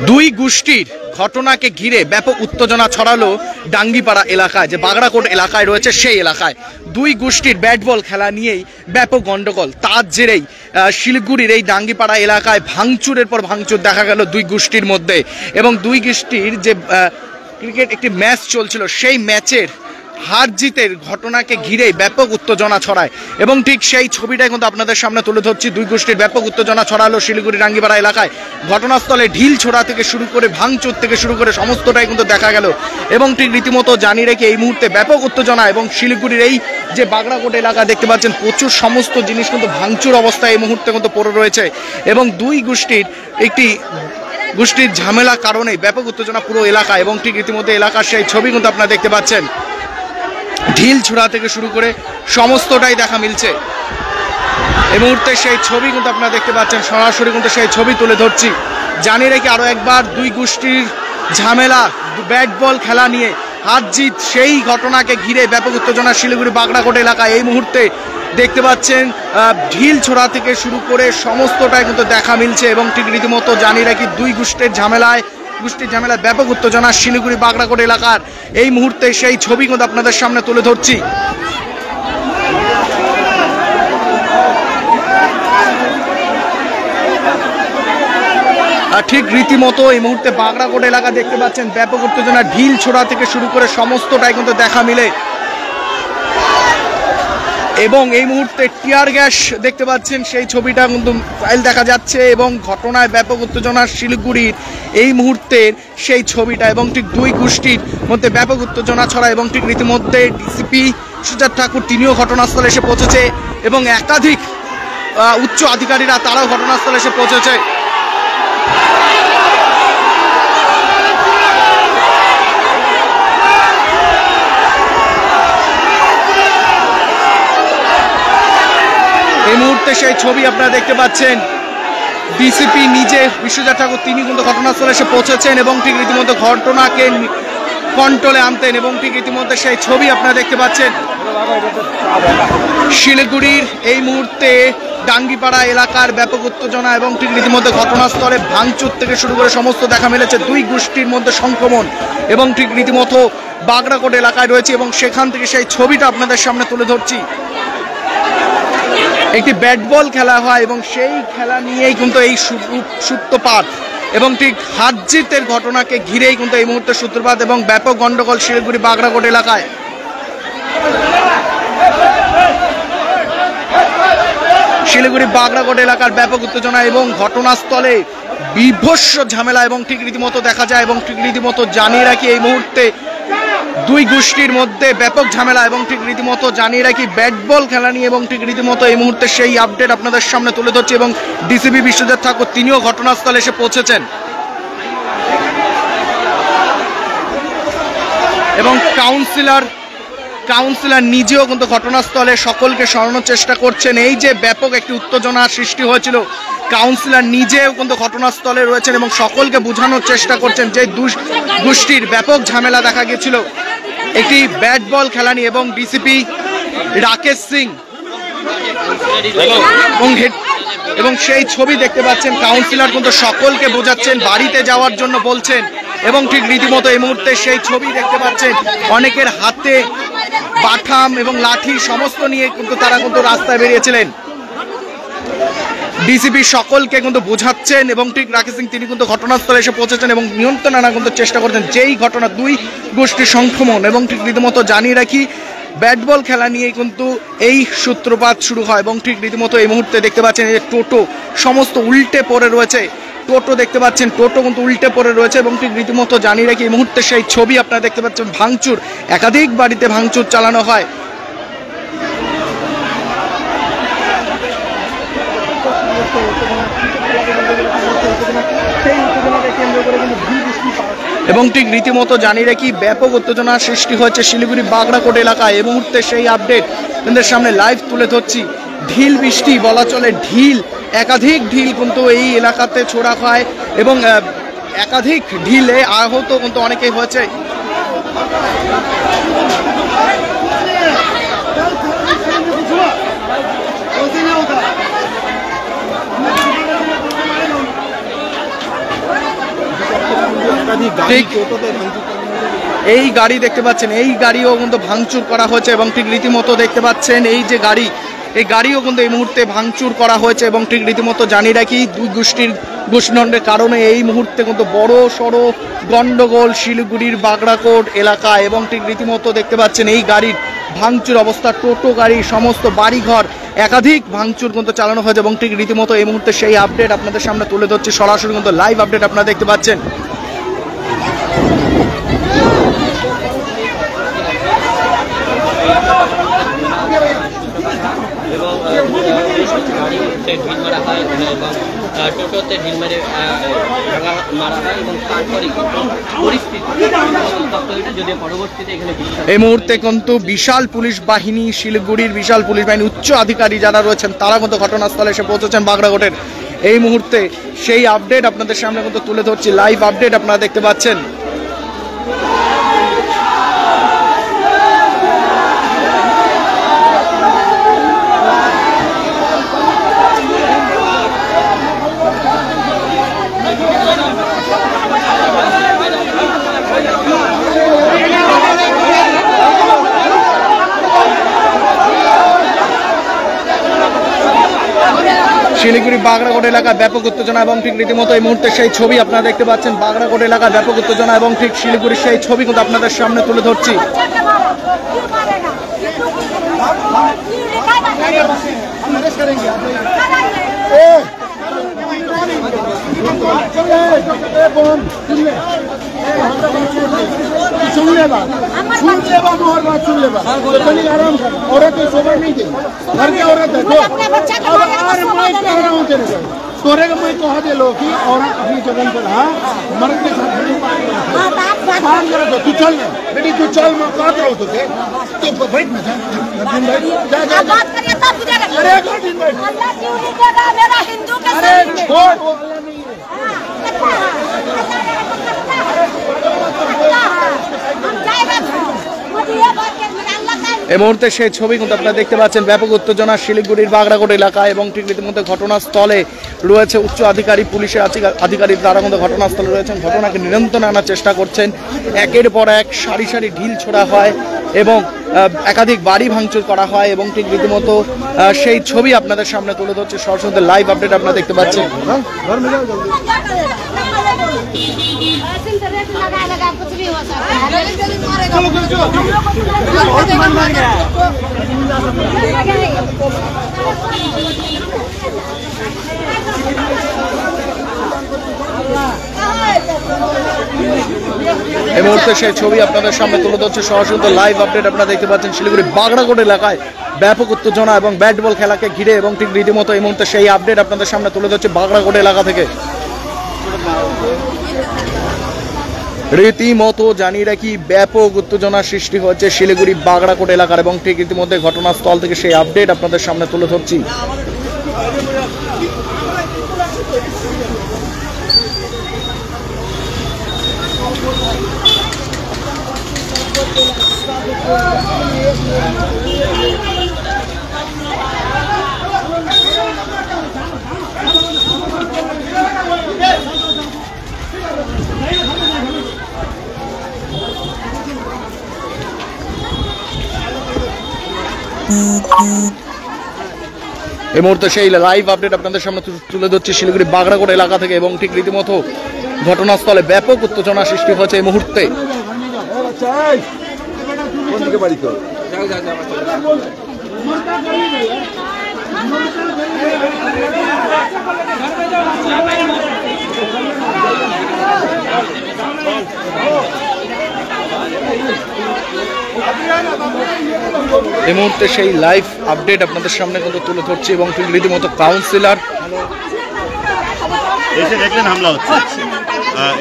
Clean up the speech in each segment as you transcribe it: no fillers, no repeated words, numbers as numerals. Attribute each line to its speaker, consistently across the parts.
Speaker 1: দুই গোষ্ঠীর ঘটনাকে ঘিরে ব্যাপক উত্তেজনা ছড়ালো ডাঙ্গিপাড়া এলাকায়, যে বাগড়াকোট এলাকায় রয়েছে সেই এলাকায়। দুই গোষ্ঠীর ব্যাট বল খেলা নিয়েই ব্যাপক গন্ডগোল। তার জেরেই শিলিগুড়ির এই ডাঙ্গিপাড়া এলাকায় ভাঙচুরের পর ভাঙচুর দেখা গেল দুই গোষ্ঠীর মধ্যে। এবং দুই গোষ্ঠীর যে ক্রিকেট একটি ম্যাচ চলছিল সেই ম্যাচের হার জিতের ঘটনাকে ঘিরে ব্যাপক উত্তেজনা ছড়ায়। এবং ঠিক সেই ছবিটাই কিন্তু আপনাদের সামনে তুলে ধরছি। দুই গোষ্ঠীর ব্যাপক উত্তেজনা ছড়ালো শিলিগুড়ি ডাঙ্গিপাড়া এলাকায়। ঘটনাস্থলে ঢিল ছোড়া থেকে শুরু করে ভাঙচুর থেকে শুরু করে সমস্তটাই কিন্তু দেখা গেল। এবং ঠিক রীতিমতো জানিয়ে রেখে এই মুহূর্তে ব্যাপক উত্তেজনা। এবং শিলিগুড়ির এই যে বাগড়াকোট এলাকা দেখতে পাচ্ছেন প্রচুর সমস্ত জিনিস কিন্তু ভাঙচুর অবস্থায় এই মুহূর্তে কিন্তু পড়ে রয়েছে। এবং দুই গোষ্ঠীর গোষ্ঠীর ঝামেলা কারণে ব্যাপক উত্তেজনা পুরো এলাকা। এবং ঠিক রীতিমতো এলাকার সেই ছবি কিন্তু আপনারা দেখতে পাচ্ছেন। ঢিল ছোড়া থেকে শুরু করে সমস্তটাই দেখা মিলছে এই মুহূর্তে। সেই ছবি কিন্তু আপনারা দেখতে পাচ্ছেন, সরাসরি কিন্তু সেই ছবি তুলে ধরছি। জানিয়ে রেখে আরও একবার, দুই গোষ্ঠীর ঝামেলা ব্যাট বল খেলা নিয়ে হার জিত, সেই ঘটনাকে ঘিরে ব্যাপক উত্তেজনা শিলিগুড়ি বাগড়াকোট এলাকায়। এই মুহূর্তে দেখতে পাচ্ছেন ঢিল ছোড়া থেকে শুরু করে সমস্তটাই কিন্তু দেখা মিলছে। এবং ঠিক রীতিমতো জানিয়ে রাখি দুই গোষ্ঠীর ঝামেলায় ব্যাপক উত্তেজনা শিলিগুড়ি বাগড়াকোট এলাকার। এই মুহূর্তে সেই ছবি কিন্তু আপনাদের সামনে তুলে ধরছি। ঠিক রীতিমতো এই মুহূর্তে বাগড়াকোট এলাকা দেখতে পাচ্ছেন ব্যাপক উত্তেজনা, ঢিল ছোড়া থেকে শুরু করে সমস্তটাই কিন্তু দেখা মিলে। এবং এই মুহূর্তে টিয়ার গ্যাস দেখতে পাচ্ছেন, সেই ছবিটা কিন্তু ফাইল দেখা যাচ্ছে। এবং ঘটনায় ব্যাপক উত্তেজনা শিলিগুড়ির এই মুহূর্তের সেই ছবিটা। এবং ঠিক দুই গোষ্ঠীর মধ্যে ব্যাপক উত্তেজনা ছড়ায়। এবং ঠিক রীতিমধ্যে ডিসিপি সুজাত ঠাকুর তিনিও ঘটনাস্থলে এসে পৌঁছেছে। এবং একাধিক উচ্চ আধিকারিকরা তারাও ঘটনাস্থলে এসে পৌঁছেছে। এই মুহূর্তে সেই ছবি আপনারা দেখতে পাচ্ছেন। ডিসিপি নিজে বিশ্বজিৎ ঠাকুর তিনি কিন্তু ঘটনাস্থলে এসে পৌঁছেছেন এবং ঠিক রীতিমতো ঘটনাকে কন্ট্রোলে আনতেন। এবং ঠিক রীতিমতো সেই ছবি আপনারা দেখতে পাচ্ছেন। শিলিগুড়ির এই মুহূর্তে ডাঙ্গিপাড়া এলাকার ব্যাপক উত্তেজনা এবং ঠিক রীতিমতো ঘটনাস্থলে ভাঙচুর থেকে শুরু করে সমস্ত দেখা মিলেছে। দুই গোষ্ঠীর মধ্যে সংক্রমণ এবং ঠিক রীতিমতো বাগড়াকোট এলাকায় রয়েছে। এবং সেখান থেকে সেই ছবিটা আপনাদের সামনে তুলে ধরছি। একটি ব্যাট বল খেলা হয় এবং সেই খেলা নিয়েই কিন্তু এই সূত্রপাত। এবং ঠিক হার জিতের ঘটনাকে ঘিরেই কিন্তু এই মুহূর্তে সূত্রপাত এবং ব্যাপক গন্ডগোল শিলিগুড়ি বাগড়াকোট এলাকায়। শিলিগুড়ি বাগড়াকোট এলাকার ব্যাপক উত্তেজনা এবং ঘটনাস্থলে বিভৎস ঝামেলা। এবং ঠিক রীতিমতো দেখা যায়। এবং ঠিক রীতিমতো জানিয়ে রাখি এই মুহূর্তে দুই গোষ্ঠীর মধ্যে ব্যাপক ঝামেলা। এবং ঠিক রীতিমতো জানিয়ে রাখি ব্যাট বল খেলা নিয়ে। এবং ঠিক রীতিমতো এই মুহূর্তে সেই আপডেট আপনাদের সামনে তুলে ধরছি। এবং ডিসিপি বিশ্বজিৎ ঠাকুর তিনিও ঘটনাস্থলে এসে পৌঁছেছেন। এবং কাউন্সিলর নিজেও কিন্তু ঘটনাস্থলে সকলকে সরানোর চেষ্টা করছেন। এই যে ব্যাপক একটি উত্তেজনা সৃষ্টি হয়েছিল, কাউন্সিলর নিজেও কিন্তু ঘটনাস্থলে রয়েছেন এবং সকলকে বোঝানোর চেষ্টা করছেন যে গোষ্ঠীর ব্যাপক ঝামেলা দেখা গিয়েছিল একটি ব্যাট বল খেলা নিয়ে। এবং ডিসিপি রাকেশ সিং এবং সেই ছবি দেখতে পাচ্ছেন, কাউন্সিলর কিন্তু সকলকে বোঝাচ্ছেন, বাড়িতে যাওয়ার জন্য বলছেন। এবং ঠিক রীতিমতো এই মুহূর্তে সেই ছবি দেখতে পাচ্ছেন, অনেকের হাতে বাঠাম এবং লাঠি সমস্ত নিয়ে কিন্তু তারা কিন্তু রাস্তায় বেরিয়েছিলেন। ডিসিপি সকলকে কিন্তু বোঝাচ্ছেন এবং ঠিক রাকেশ সিং তিনি কিন্তু ঘটনাস্থলে এসে পৌঁছেছেন এবং নিয়ন্ত্রণ আনার কিন্তু চেষ্টা করছেন যেই ঘটনা দুই গোষ্ঠীর সংক্রমণ। এবং ঠিক রীতিমতো জানিয়ে রাখি ব্যাট বল খেলা নিয়ে কিন্তু এই সূত্রপাত শুরু হয়। এবং ঠিক রীতিমতো এই মুহূর্তে দেখতে পাচ্ছেন যে টোটো সমস্ত উল্টে পড়ে রয়েছে। টোটো দেখতে পাচ্ছেন, টোটো কিন্তু উল্টে পড়ে রয়েছে। এবং ঠিক রীতিমতো জানিয়ে রাখি এই মুহূর্তে সেই ছবি আপনারা দেখতে পাচ্ছেন। ভাঙচুর, একাধিক বাড়িতে ভাঙচুর চালানো হয়। এবং ঠিক রীতিমতো জানিয়ে রাখি ব্যাপক উত্তেজনা সৃষ্টি হয়েছে শিলিগুড়ি বাগড়াকোট এলাকায়। এই মুহূর্তে সেই আপডেট আপনাদের সামনে লাইভ তুলে ধরছি। ঢিল বৃষ্টি বলা চলে, ঢিল একাধিক ঢিল কিন্তু এই এলাকাতে ছোড়া হয় এবং একাধিক ঢিলে আহত কিন্তু অনেকেই হয়েছে। এই গাড়ি দেখতে পাচ্ছেন, এই গাড়িও কিন্তু ভাঙচুর করা হয়েছে এবং ঠিক রীতিমতো দেখতে পাচ্ছেন এই যে গাড়ি, এই গাড়িও কিন্তু এই মুহূর্তে ভাঙচুর করা হয়েছে এবং ঠিক রীতিমতো জানিয়ে রাখি দুই গোষ্ঠীর গোষ্ঠীদ্বন্দ্বের কারণে এই মুহূর্তে কিন্তু বড় সড়ো গন্ডগোল শিলিগুড়ির বাগড়াকোট এলাকায় এবং ঠিক রীতিমতো দেখতে পাচ্ছেন এই গাড়ির ভাঙচুর অবস্থা, টোটো গাড়ি সমস্ত বাড়িঘর একাধিক ভাঙচুর কিন্তু চালানো হয়েছে এবং ঠিক রীতিমতো এই মুহূর্তে সেই আপডেট আপনাদের সামনে তুলে ধরছি, সরাসরি কিন্তু লাইভ আপডেট আপনারা দেখতে পাচ্ছেন।
Speaker 2: টোটোতে ঢিল মেরে মারা হয় এবং তারপরে যদি পরবর্তীতে এখানে
Speaker 1: এই মুহূর্তে কিন্তু বিশাল পুলিশ বাহিনী, শিলিগুড়ির বিশাল পুলিশ বাহিনী উচ্চ আধিকারী যারা রয়েছেন তারা কিন্তু ঘটনাস্থলে এসে পৌঁছেছেন বাগড়াকোটের। এই মুহূর্তে সেই আপডেট আপনাদের সামনে কিন্তু তুলে ধরছি, লাইভ আপডেট আপনারা দেখতে পাচ্ছেন। শিলিগুড়ি বাগড়াকোট এলাকায় ব্যাপক উত্তেজনা এবং ঠিক রীতিমতো এই মুহূর্তে সেই ছবি আপনারা দেখতে পাচ্ছেন। বাগড়াকোট এলাকায় ব্যাপক উত্তেজনা এবং ঠিক শিলিগুড়ির সেই ছবি কিন্তু আপনাদের সামনে তুলে ধরছি।
Speaker 3: सुन ले बात मोहर बात सुन ले बात तनी आराम कर। औरत को सोबर नहीं दे, घर के औरत है और मैं कह रहा हूँ तेरे को तोरे को मैं कह दे लो कि औरत अपनी जगह पर हाँ मर्द के साथ बात करो तो तू चल बेटी तू चल मैं बात रहा हूँ तुझे तो बैठ ना जा जा बात करिए तब गुजर। अरे दिन बैठ अल्लाह क्यों नहीं देगा मेरा हिंदू के साथ। अरे छोड़ वो अल्लाह नहीं है।
Speaker 1: এই মুহূর্তে সেই ছবি কিন্তু আপনারা দেখতে পাচ্ছেন, ব্যাপক উত্তেজনা শিলিগুড়ির বাগড়াকোট এলাকায় এবং ঠিক রীতিমতো ঘটনাস্থলে রয়েছে উচ্চ আধিকারিক, পুলিশের আধিকারিক তারা কিন্তু ঘটনাস্থলে রয়েছেন, ঘটনাকে নিয়ন্ত্রণে আনার চেষ্টা করছেন। একের পর এক সারি সারি ঢিল ছোড়া হয় এবং একাধিক বাড়ি ভাঙচুর করা হয় এবং ঠিক রীতিমতো সেই ছবি আপনাদের সামনে তুলে ধরছে, সরাসরি লাইভ আপডেট আপনারা দেখতে পাচ্ছেন। এই মুহূর্তে সেই ছবি আপনাদের সামনে তুলে ধরছে, সরাসরি লাইভ আপডেট আপনারা দেখতে পাচ্ছেন। শিলিগুড়ি বাগড়াকোট এলাকায় ব্যাপক উত্তেজনা এবং ব্যাট বল খেলাকে ঘিরে এবং ঠিক রীতিমতো এই মুহূর্তে সেই আপডেট আপনাদের সামনে তুলে ধরছে বাগড়াকোট এলাকা থেকে। রীতিমতো জানিয়ে রাখি ব্যাপক উত্তেজনা সৃষ্টি হচ্ছে শিলিগুড়ি বাগড়াকোট এলাকার এবং ঠিক ইতিমধ্যে ঘটনাস্থল থেকে সেই আপডেট আপনাদের সামনে তুলে ধরছি। এই মুহূর্তে সেই লাইভ আপডেট আপনাদের সামনে তুলে ধরছি শিলিগুড়ি বাগড়াকোট এলাকা থেকে এবং ঠিক রীতিমতো ঘটনাস্থলে ব্যাপক উত্তেজনা সৃষ্টি হচ্ছে এই মুহূর্তে। এই মুহূর্তে সেই লাইভ আপডেট আপনাদের সামনে কিন্তু তুলে ধরছি এবং ঠিক রীতিমতো কাউন্সিলর
Speaker 4: এসে দেখলেন হামলা হচ্ছে,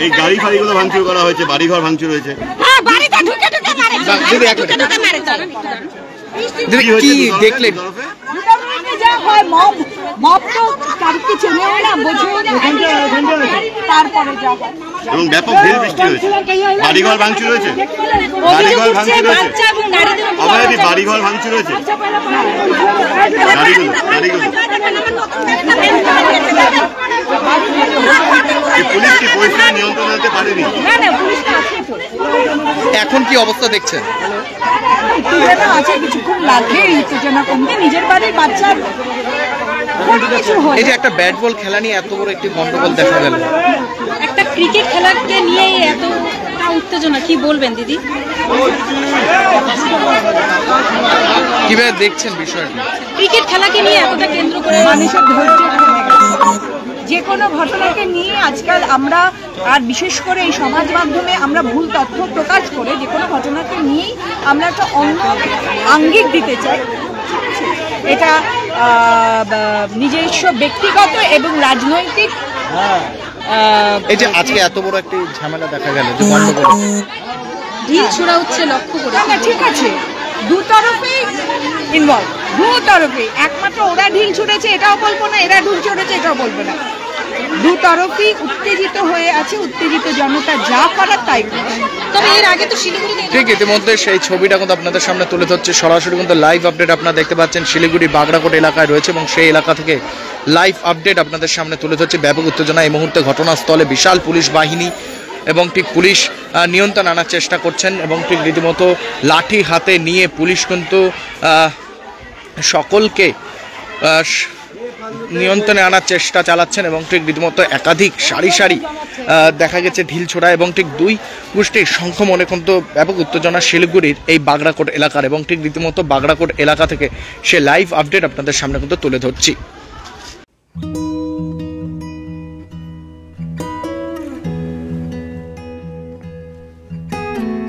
Speaker 4: এই গাড়ি ফাড়িগুলো ভাঙচুর করা হয়েছে, বাড়িঘর ভাঙচুর হয়েছে।
Speaker 1: কি দেখলেন?
Speaker 5: মব তো কারকে চেনেও না, বোঝেও না, তারপরে যা হয়।
Speaker 4: এবং ব্যাপক ঢিল বৃষ্টি হয়েছে, বাড়িঘর ভাঙচুর হয়েছে,
Speaker 5: অভিযোগ উঠছে বাচ্চা এবং নারীদের উপর
Speaker 4: অবৈধ বাড়িঘর ভাঙচুর হয়েছে, পুলিশ কি পরিস্থিতি নিয়ন্ত্রণ আনতে পারেনি?
Speaker 1: এখন কি অবস্থা দেখছেন?
Speaker 5: আছে কিছুক্ষণ লাগবে উত্তেজনা কমতে, নিজের বাড়ির বাচ্চার
Speaker 1: এই যে একটা ব্যাট বল খেলা নিয়ে এত বড় একটি গন্ডগোল দেখা গেল,
Speaker 6: একটা ক্রিকেট খেলাকে নিয়ে এতটা উত্তেজনা, কি বলবেন দিদি?
Speaker 1: কিভাবে দেখছেন বিষয়টা?
Speaker 6: ক্রিকেট খেলাকে নিয়ে এতটা কেন্দ্র করে
Speaker 5: মানুষের ধৈর্য কমে গেছে। যে কোনো ঘটনাকে নিয়ে আজকাল আমরা, আর বিশেষ করে এই সমাজ মাধ্যমে আমরা ভুল তথ্য প্রকাশ করে যে কোনো ঘটনাকে নিয়েই আমরা একটা অন্য আঙ্গিক দিতে চাই। এটা নিজস্ব ব্যক্তিগত এবং রাজনৈতিক।
Speaker 1: এই যে আজকে এত বড় একটি ঝামেলা দেখা গেল, যে গন্ডগোল
Speaker 6: ঢিল ছোড়া হচ্ছে লক্ষ্য করে।
Speaker 5: না ঠিক আছে, দু তরফেই ইনভলভ, দু তরফেই। একমাত্র ওরা ঢিল ছুড়েছে এটাও বলবো না, এরা ঢিল ছুড়েছে এটাও বলবো না। দু তরফই উত্তেজিত হয়ে আছে, উত্তেজিত জনতা যা করার তাই করে।
Speaker 6: তবে এর আগে তো শিলিগুড়িতে
Speaker 1: ঠিক ইতিমধ্যে সেই ছবিটা কিন্তু আপনাদের সামনে তুলে ধরছে, সরাসরি কিন্তু লাইভ আপডেট আপনারা দেখতে পাচ্ছেন। শিলিগুড়ি বাগড়াকোট এলাকায় রয়েছে এবং সেই এলাকা থেকে লাইভ আপডেট আপনাদের সামনে তুলে ধরছে। ব্যাপক উত্তেজনা এই মুহূর্তে ঘটনাস্থলে, বিশাল পুলিশ বাহিনী এবং ঠিক পুলিশ নিয়ন্ত্রণ আনার চেষ্টা করছেন এবং ঠিক রীতিমতো লাঠি হাতে নিয়ে পুলিশ কিন্তু সকলকে নিয়ন্ত্রণে আনার চেষ্টা চালাচ্ছেন এবং ঠিক রীতিমতো একাধিক সারি সারি দেখা গেছে ঢিল ছোড়া এবং ঠিক দুই গোষ্ঠীর সংখ্যমনে কিন্তু ব্যাপক উত্তেজনা শিলিগুড়ির এই বাগড়াকোট এলাকার এবং ঠিক রীতিমতো বাগড়াকোট এলাকা থেকে সে লাইভ আপডেট আপনাদের সামনে কিন্তু তুলে ধরছি।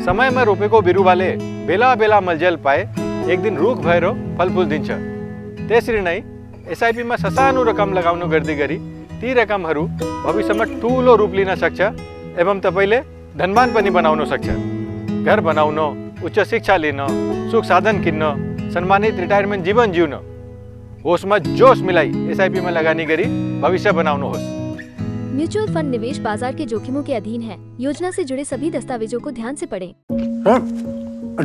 Speaker 7: समय में रोपे को बिरु वाले बेला बेला मलजल पाए एक दिन रूख भैरो फल फूल दिन छ तेसरी नहीं एसआईपी में ससानु रकम लगाउनु गर्दी गरी ती रकम हरू भविष्य में ठूलो रूप लिन सक्छ एवं तपाईले धनवान पनि बनाउन सक्छ। घर बनाउन, उच्च शिक्षा लिन, सुख साधन किन्न, सम्मानित रिटायरमेंट जीवन जिउन, होश में जोश मिलाई एसआईपी में लगानी गरी भविष्य बनाउनुहोस्।
Speaker 8: म्यूचुअल फंड निवेश बाजार के जोखिमों के अधीन है। योजना से जुड़े सभी दस्तावेजों को ध्यान से पढ़ें।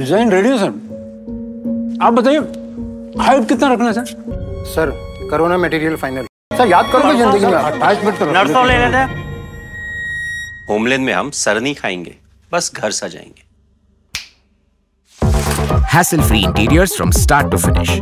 Speaker 9: डिजाइन रेडी है सर, आप बताइए हाइट कितना रखना है sir? Corona material final sir, याद करोगे जिंदगी में अटैचमेंट तो
Speaker 10: नर्सों ले लेते हैं। होमलैंड में हम सर नहीं खाएंगे, बस घर सजाएंगे।
Speaker 11: Hassle-free interiors from start to finish.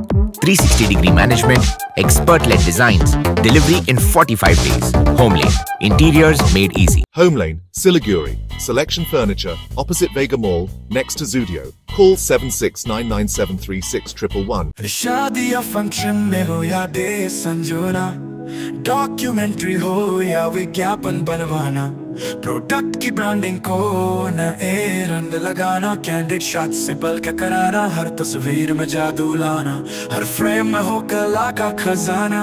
Speaker 11: 360-degree management, expert-led designs, delivery in 45 days. Homelane, interiors made easy.
Speaker 12: Homelane, Siliguri, Selection Furniture, opposite Vega Mall, next to Zudio. Call 7699736111.
Speaker 13: शादी या फंक्शन में हो या डे संजोना, डॉक्यूमेंट्री हो या विज्ञापन बनवाना, product की ब्रांडिंग को न रंग लगाना, कैंडिड शॉट से पल के कराना, हर तस्वीर में जादू लाना, हर फ्रेम में हो कला का खजाना,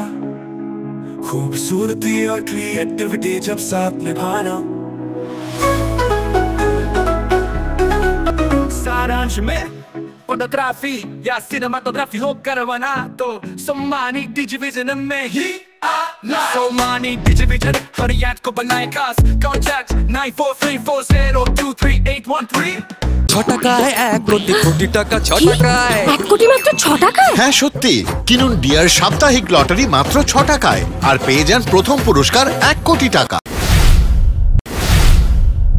Speaker 13: खूबसूरती और क्रिएटिविटी जब साथ निभाना। सारांश में फोटोग्राफी या सिनेमाटोग्राफी हो करवाना तो सम्मानित डिजिविजन में ही आना। सम्मानित डिजिविजन हर याद को बनाए खास। कॉन्टैक्ट 9434023813।
Speaker 14: ছটাকায় 1 কোটি টাকা, ছটাকায়
Speaker 15: 1 কোটি মাত্র 6 টাকায়।
Speaker 16: হ্যাঁ সত্যি, কিনুন ডিয়ার সাপ্তাহিক লটারি মাত্র 6 টাকায় আর পেয়ে যান প্রথম পুরস্কার 1 কোটি টাকা।